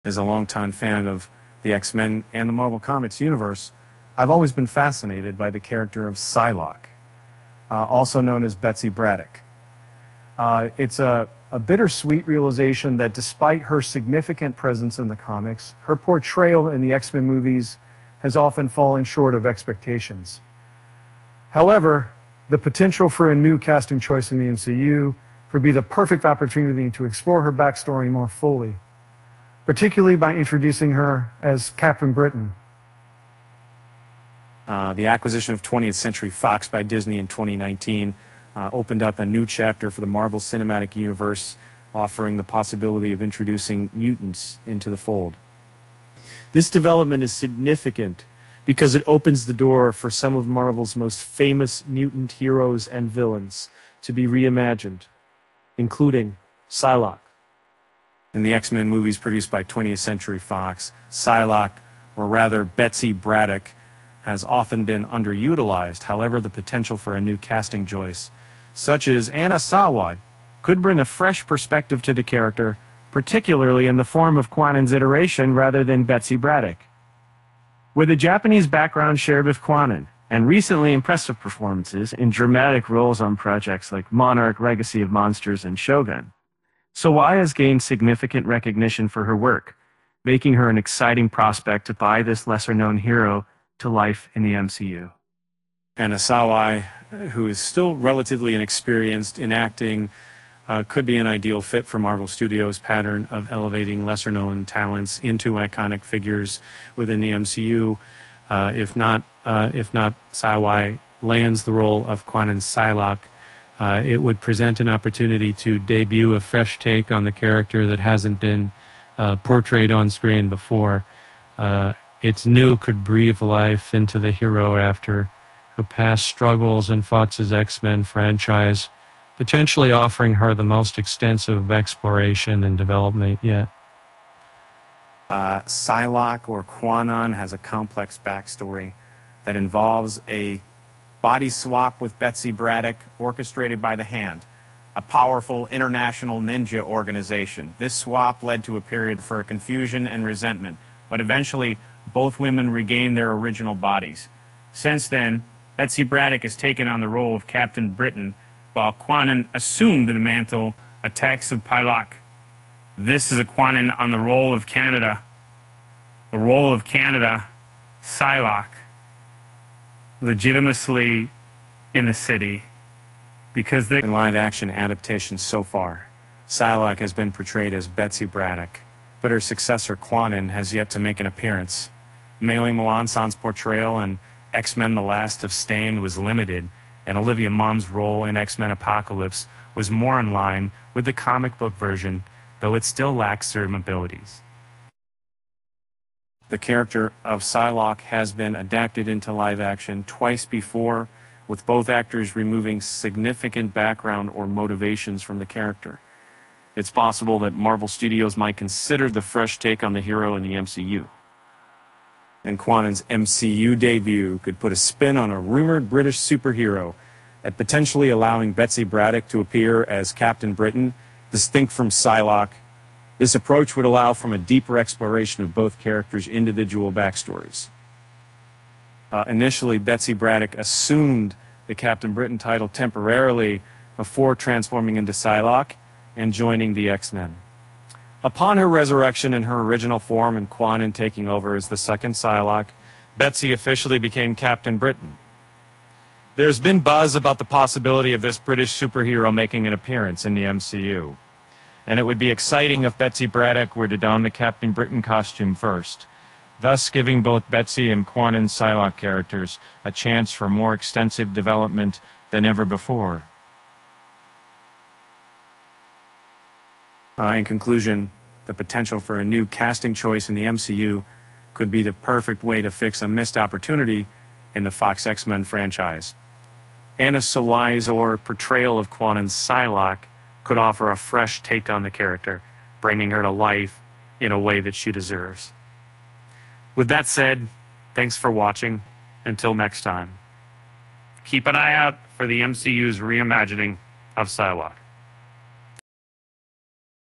As a longtime fan of the X-Men and the Marvel Comics universe, I've always been fascinated by the character of Psylocke, also known as Betsy Braddock. It's a bittersweet realization that despite her significant presence in the comics, her portrayal in the X-Men movies has often fallen short of expectations. However, the potential for a new casting choice in the MCU would be the perfect opportunity to explore her backstory more fully, particularly by introducing her as Captain Britain. The acquisition of 20th Century Fox by Disney in 2019 opened up a new chapter for the Marvel Cinematic Universe, offering the possibility of introducing mutants into the fold. This development is significant because it opens the door for some of Marvel's most famous mutant heroes and villains to be reimagined, including Psylocke. In the X-Men movies produced by 20th Century Fox, Psylocke, or rather Betsy Braddock, has often been underutilized. However, the potential for a new casting choice, such as Anna Sawai, could bring a fresh perspective to the character, particularly in the form of Kwanan's iteration rather than Betsy Braddock. With a Japanese background shared with Kwanan, and recently impressive performances in dramatic roles on projects like Monarch, Legacy of Monsters, and Shogun, Sawai has gained significant recognition for her work, making her an exciting prospect to buy this lesser-known hero to life in the MCU. Anna Sawai, who is still relatively inexperienced in acting, could be an ideal fit for Marvel Studios' pattern of elevating lesser-known talents into iconic figures within the MCU. If not Sawai lands the role of Kwanan's Psylocke, it would present an opportunity to debut a fresh take on the character that hasn't been portrayed on screen before. It's new could breathe life into the hero after her past struggles in Fox's X-Men franchise, potentially offering her the most extensive exploration and development yet. Psylocke, or Kwanan, has a complex backstory that involves a body swap with Betsy Braddock orchestrated by the Hand, a powerful international ninja organization. This swap led to a period for confusion and resentment, but eventually both women regained their original bodies. Since then, Betsy Braddock has taken on the role of Captain Britain, while Kwanan assumed the mantle attacks of Psylocke. This is a Kwanan on the role of Canada. The role of Canada, Psylocke, legitimately in the city, because the live-action adaptations so far, Psylocke has been portrayed as Betsy Braddock, but her successor Kwanan has yet to make an appearance. Meili Melancon's portrayal in X-Men The Last of Stain was limited, and Olivia Munn's role in X-Men Apocalypse was more in line with the comic book version, though it still lacks certain abilities. The character of Psylocke has been adapted into live action twice before, with both actors removing significant background or motivations from the character. It's possible that Marvel Studios might consider the fresh take on the hero in the MCU. And Kwanan's MCU debut could put a spin on a rumored British superhero, at potentially allowing Betsy Braddock to appear as Captain Britain, distinct from Psylocke. This approach would allow for a deeper exploration of both characters' individual backstories. Initially, Betsy Braddock assumed the Captain Britain title temporarily before transforming into Psylocke and joining the X-Men. Upon her resurrection in her original form and Kwanan taking over as the second Psylocke, Betsy officially became Captain Britain. There's been buzz about the possibility of this British superhero making an appearance in the MCU, and it would be exciting if Betsy Braddock were to don the Captain Britain costume first, thus giving both Betsy and Kwanan's Psylocke characters a chance for more extensive development than ever before. In conclusion, the potential for a new casting choice in the MCU could be the perfect way to fix a missed opportunity in the Fox X-Men franchise. Anna Sawai's portrayal of Kwanan's Psylocke could offer a fresh take on the character, bringing her to life in a way that she deserves. With that said, thanks for watching. Until next time, keep an eye out for the MCU's reimagining of Psylocke.